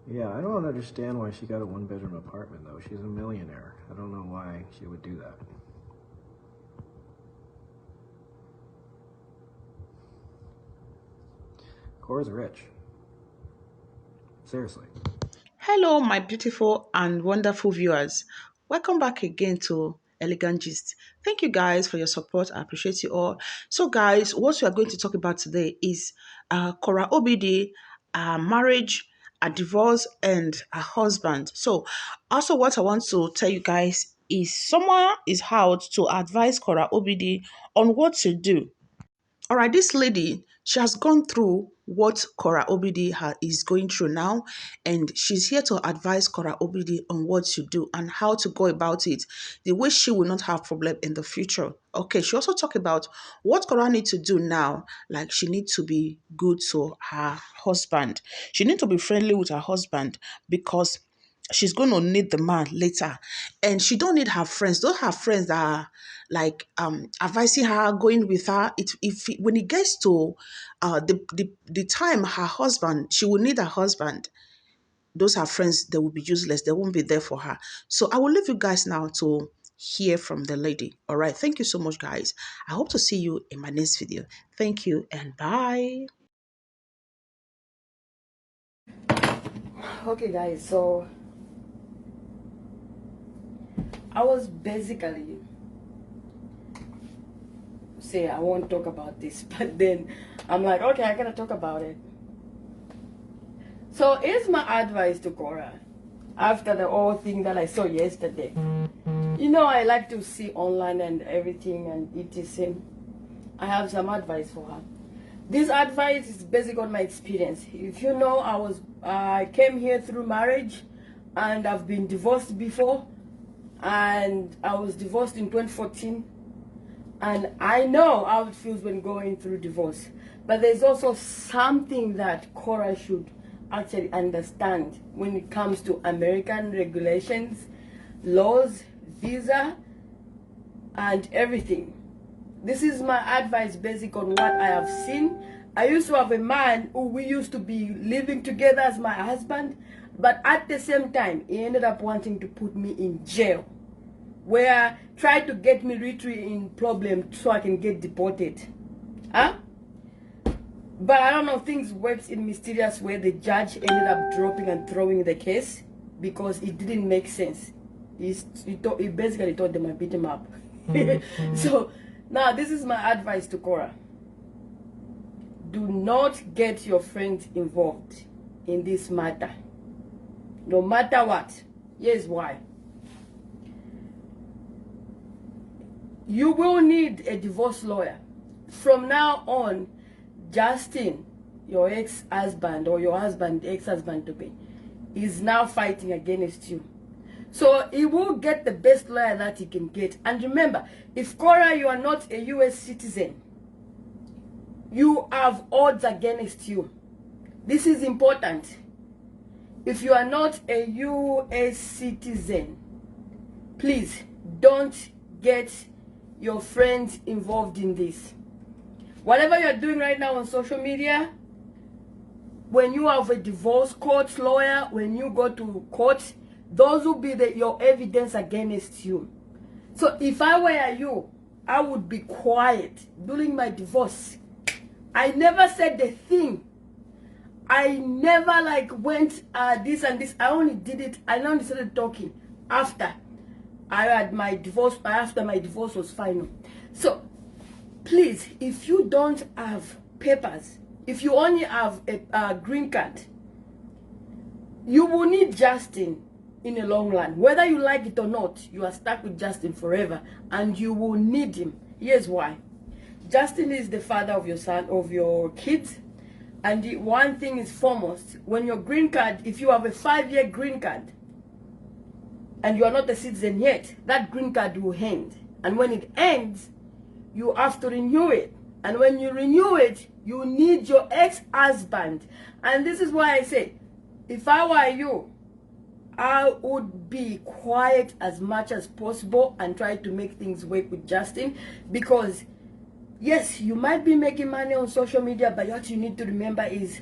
Yeah, I don't understand why she got a one-bedroom apartment, though. She's a millionaire. I don't know why she would do that. Korra's rich. Seriously. Hello, my beautiful and wonderful viewers. Welcome back again to Elegant Gist. Thank you guys for your support. I appreciate you all. So, guys, what we are going to talk about today is Korra Obidi, marriage, a divorce, and a husband. So, also, what I want to tell you guys is someone is out to advise Korra Obidi on what to do. All right, this lady, she has gone through what Korra Obidi is going through now, and she's here to advise Korra Obidi on what to do and how to go about it, the way she will not have problem in the future. Okay, she also talked about what Korra needs to do now, like she needs to be good to her husband. She needs to be friendly with her husband because she's going to need the man later, and she don't need her friends. Those her friends that are like advising her, going with her. When it gets to the time her husband, she will need her husband, those her friends, they will be useless. They won't be there for her. So I will leave you guys now to hear from the lady. All right, thank you so much, guys. I hope to see you in my next video. Thank you and bye. Okay, guys, so I was basically say I won't talk about this, but then I'm like, okay, I gotta talk about it. So here's my advice to Korra after the whole thing that I saw yesterday. You know, I like to see online and everything and etc. I have some advice for her. This advice is based on my experience. If you know, I came here through marriage, and I've been divorced before, and I was divorced in 2014, and I know how it feels when going through divorce. But there's also something that Korra should actually understand when it comes to American regulations, laws, visa, and everything. This is my advice based on what I have seen. I used to have a man who we used to be living together as my husband, but at the same time, he ended up wanting to put me in jail, where tried to get me retreat in problem so I can get deported. Huh? But I don't know, things works in mysterious way. The judge ended up dropping and throwing the case because it didn't make sense. He basically told them I beat him up. So now this is my advice to Korra. Do not get your friends involved in this matter, no matter what. Here's why. You will need a divorce lawyer. From now on, Justin, your ex-husband or your husband, ex-husband to be, is now fighting against you. So he will get the best lawyer that he can get. And remember, if Korra, you are not a US citizen, you have odds against you. This is important. If you are not a US citizen, please don't get your friends involved in this. Whatever you're doing right now on social media, when you have a divorce court lawyer, when you go to court, those will be your evidence against you. So if I were you, I would be quiet during my divorce. I never said the thing. I never like went this and this. I only did it. I only started talking after I had my divorce. After my divorce was final. So please, if you don't have papers, if you only have a green card, you will need Justin in the long run. Whether you like it or not, you are stuck with Justin forever, and you will need him. Here's why. Justin is the father of your son, of your kids. And the one thing is foremost, when your green card, if you have a 5-year green card, and you are not a citizen yet, that green card will end. And when it ends, you have to renew it. And when you renew it, you need your ex-husband. And this is why I say, if I were you, I would be quiet as much as possible and try to make things work with Justin. Because yes, you might be making money on social media, but what you need to remember is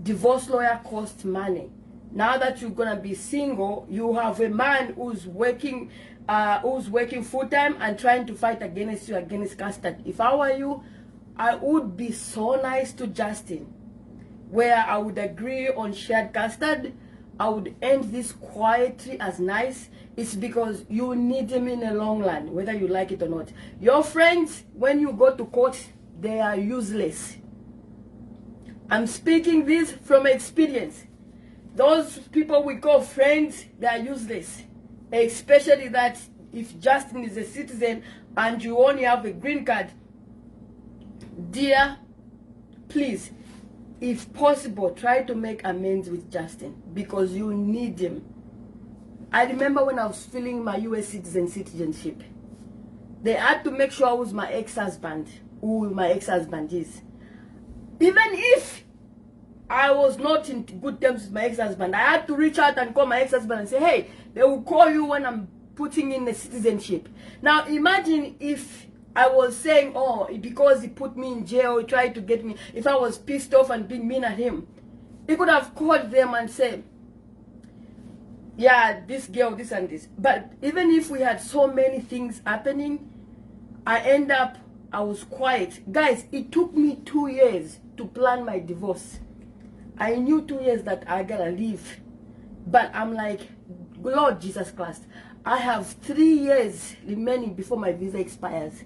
divorce lawyer costs money. Now that you're gonna be single, you have a man who's working full-time and trying to fight against you, against custody. If I were you, I would be so nice to Justin, where I would agree on shared custody. I would end this quietly as nice. It's because you need him in the long run, whether you like it or not. Your friends, when you go to court, they are useless. I'm speaking this from experience. Those people we call friends, they are useless. Especially that if Justin is a citizen and you only have a green card. Dear, please, if possible, try to make amends with Justin, because you need him. I remember when I was filling my US citizenship, they had to make sure I was my ex-husband, who my ex-husband is. Even if I was not in good terms with my ex-husband, I had to reach out and call my ex-husband and say, hey, they will call you when I'm putting in the citizenship. Now imagine if I was saying, oh, because he put me in jail, he tried to get me. If I was pissed off and being mean at him, he could have called them and said, yeah, this girl, this and this. But even if we had so many things happening, I was quiet. Guys, it took me 2 years to plan my divorce. I knew 2 years that I gotta leave. But I'm like, Lord Jesus Christ, I have 3 years remaining before my visa expires.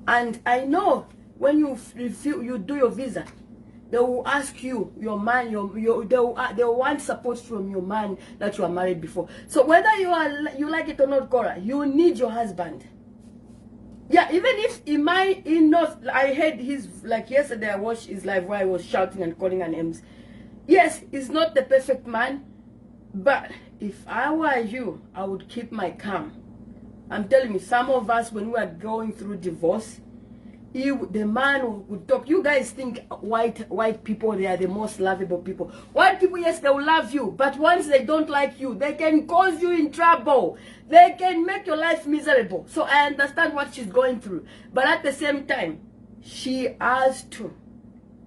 And I know when you do your visa, they will ask you, your man, they will want support from your man that you are married before. So whether you like it or not, Korra, you need your husband. Yeah, even if I heard like yesterday I watched his live where I was shouting and calling her names. Yes, he's not the perfect man, but if I were you, I would keep my calm. I'm telling you, some of us, when we are going through divorce, the man would talk. You guys think white people, they are the most lovable people. White people, yes, they will love you, but once they don't like you, they can cause you in trouble. They can make your life miserable. So I understand what she's going through, but at the same time, she has to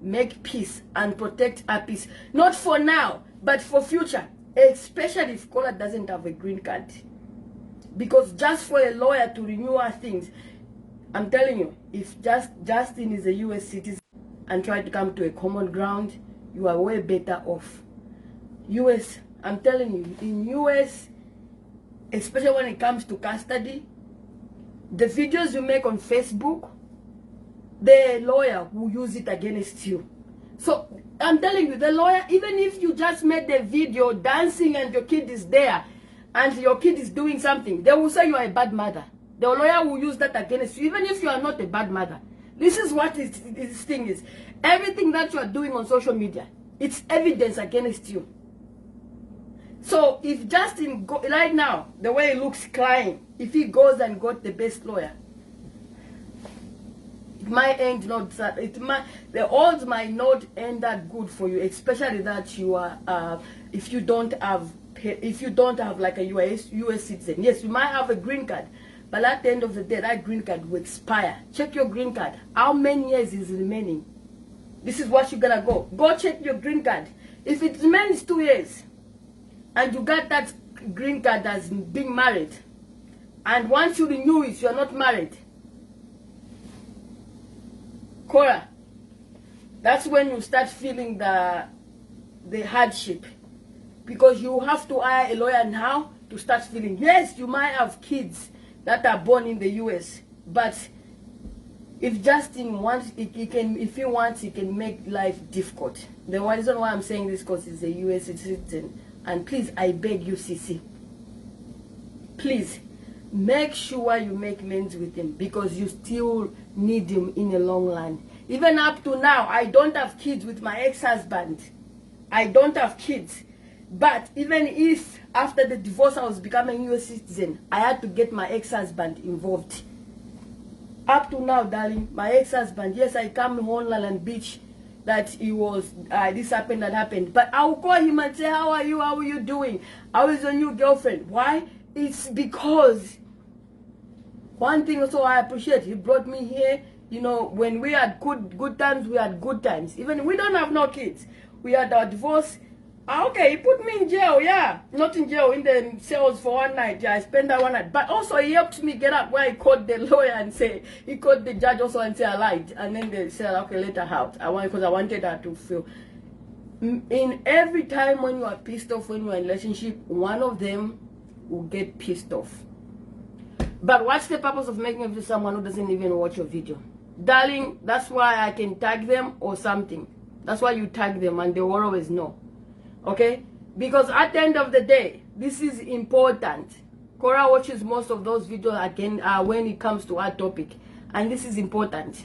make peace and protect her peace, not for now, but for future, especially if Korra doesn't have a green card. Because just for a lawyer to renew her things, I'm telling you, if Justin is a US citizen and try to come to a common ground, you are way better off. US, I'm telling you, in US, especially when it comes to custody, the videos you make on Facebook, the lawyer will use it against you. So I'm telling you, the lawyer, even if you just made the video dancing and your kid is there and your kid is doing something, they will say you are a bad mother. The lawyer will use that against you, even if you are not a bad mother. This is what this thing is. Everything that you are doing on social media, it's evidence against you. So if Justin, right now, the way he looks crying, if he goes and got the best lawyer, it might end not that. The odds might not end that good for you, especially that you are, if you don't have like a US citizen. Yes, you might have a green card, but at the end of the day, that green card will expire. Check your green card. How many years is remaining? This is what you're gonna go. Go check your green card. If it remains 2 years, and you got that green card as being married, and once you renew it, you're not married, Korra, that's when you start feeling the hardship. Because you have to hire a lawyer now to start feeling, yes, you might have kids that are born in the US, but if Justin wants, if he wants, he can make life difficult. The reason why I'm saying this, because he's a US citizen. And please, I beg you, Sisi, please, make sure you make amends with him, because you still need him in the long run. Even up to now, I don't have kids with my ex-husband. I don't have kids. But even if after the divorce I was becoming a US citizen, I had to get my ex-husband involved. Up to now, darling, my ex-husband, yes, I come home and beach that he was, this happened, that happened. But I'll call him and say, how are you? How are you doing? How is your new girlfriend? Why? It's because one thing also I appreciate, he brought me here. You know, when we had good times, we had good times. Even we don't have no kids. We had our divorce. Okay, he put me in jail, yeah. Not in jail, in the cells for one night. Yeah, I spent that one night. But also he helped me get up where he called the lawyer and say, he called the judge also and say I lied. And then they said, okay, let her out. Because I wanted her to feel. In every time when you are pissed off, when you are in a relationship, one of them will get pissed off. But what's the purpose of making it to someone who doesn't even watch your video? Darling, that's why I can tag them or something. That's why you tag them and they will always know. Okay? Because at the end of the day, this is important. Korra watches most of those videos again when it comes to our topic. And this is important.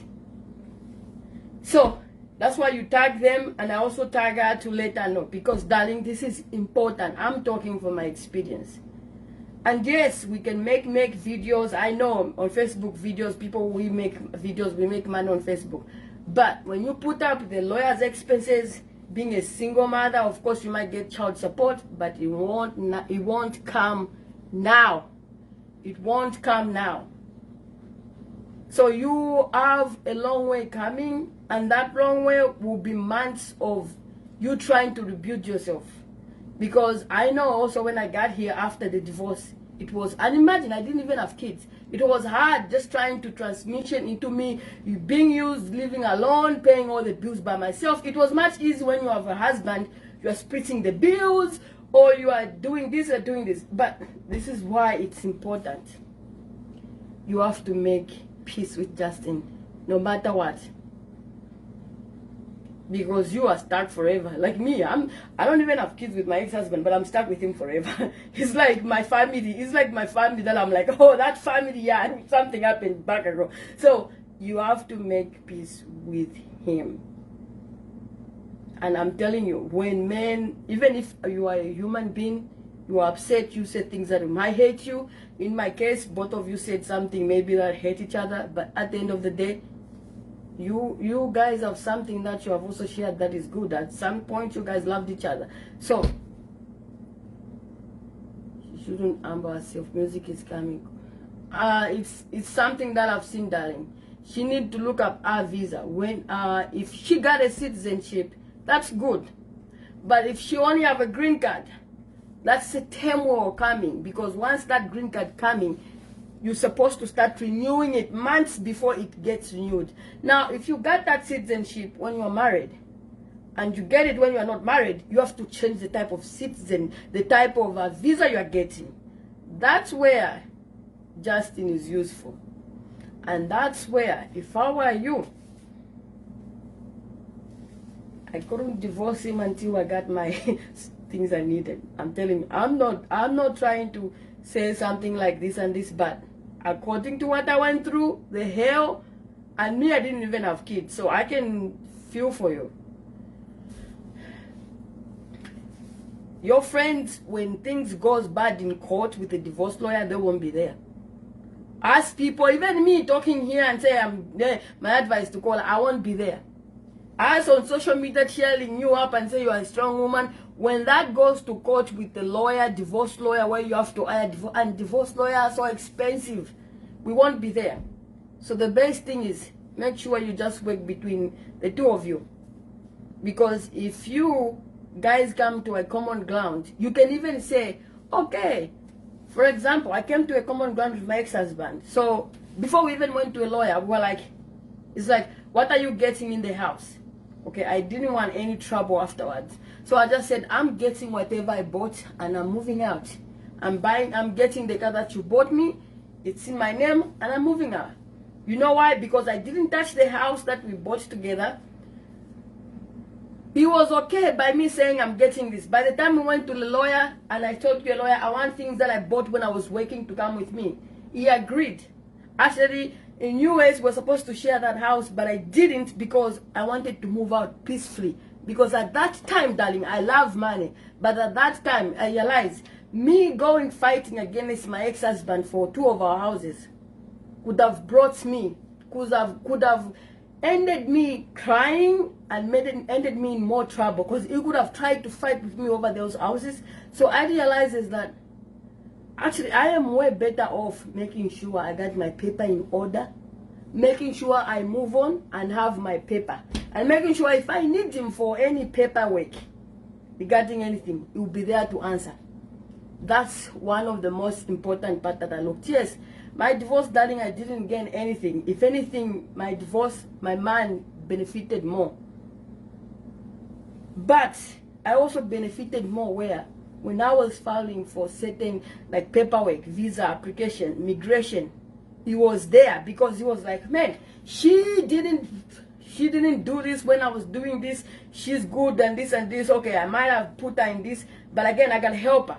So, that's why you tag them, and I also tag her to let her know. Because, darling, this is important. I'm talking from my experience. And yes, we can make videos. I know on Facebook videos, we make videos, we make money on Facebook. But when you put up the lawyer's expenses, being a single mother, of course you might get child support, but it won't come now. It won't come now. So you have a long way coming, and that long way will be months of you trying to rebuild yourself. Because I know also when I got here after the divorce, it was, and imagine I didn't even have kids. It was hard just trying to transmission into me, being used, living alone, paying all the bills by myself. It was much easier when you have a husband, you are splitting the bills, or you are doing this or doing this. But this is why it's important. You have to make peace with Justin, no matter what. Because you are stuck forever. Like me, I don't even have kids with my ex-husband, but I'm stuck with him forever. He's like my family. He's like my family that I'm like, oh, that family, yeah, something happened back ago. So you have to make peace with him. And I'm telling you, when men, even if you are a human being, you are upset, you said things that might hate you. In my case, both of you said something maybe that hate each other, but at the end of the day, you guys have something that you have also shared that is good. At some point you guys loved each other. So she shouldn't humble herself. Music is coming. It's something that I've seen, darling. She need to look up her visa. When if she got a citizenship, that's good. But if she only have a green card, that's a turmoil coming. Because once that green card coming, you're supposed to start renewing it months before it gets renewed. Now, if you got that citizenship when you're married, and you get it when you're not married, you have to change the type of citizen, the type of visa you're getting. That's where Justin is useful. And that's where, if I were you, I couldn't divorce him until I got my things I needed. I'm telling you, I'm not trying to say something like this and this, but according to what I went through, the hell, and me, I didn't even have kids, so I can feel for you. Your friends, when things goes bad in court with a divorce lawyer, they won't be there. Ask people, even me talking here and say I'm there, my advice to call, I won't be there. Ask on social media cheering you up and say you are a strong woman. When that goes to court with the lawyer, divorce lawyer, where you have to hire and divorce lawyer are so expensive, we won't be there. So the best thing is make sure you just work between the two of you. Because if you guys come to a common ground, you can even say, okay, for example, I came to a common ground with my ex-husband. So before we even went to a lawyer, we were like, it's like, what are you getting in the house? Okay, I didn't want any trouble afterwards. So I just said, I'm getting whatever I bought and I'm moving out. I'm getting the car that you bought me. It's in my name and I'm moving out. You know why? Because I didn't touch the house that we bought together. He was okay by me saying I'm getting this. By the time we went to the lawyer and I told the lawyer I want things that I bought when I was working to come with me, he agreed. Actually, in US, we're supposed to share that house, but I didn't because I wanted to move out peacefully. Because at that time, darling, I love money. But at that time, I realized me going fighting against my ex-husband for 2 of our houses could have brought me, could have ended me crying and ended me in more trouble. Because he could have tried to fight with me over those houses. So I realized is that actually, I am way better off making sure I got my paper in order, making sure I move on and have my paper, and making sure if I need him for any paperwork, regarding anything, he will be there to answer. That's one of the most important part that I looked. Yes, my divorce, darling, I didn't gain anything. If anything, my divorce, my man benefited more. But I also benefited more where when I was filing for certain like paperwork, visa application, migration, he was there because he was like, man, she didn't do this when I was doing this. She's good and this and this. Okay, I might have put her in this, but again, I gotta help her.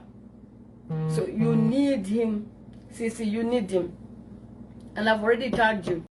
So you need him, Sissy, you need him. And I've already tagged you.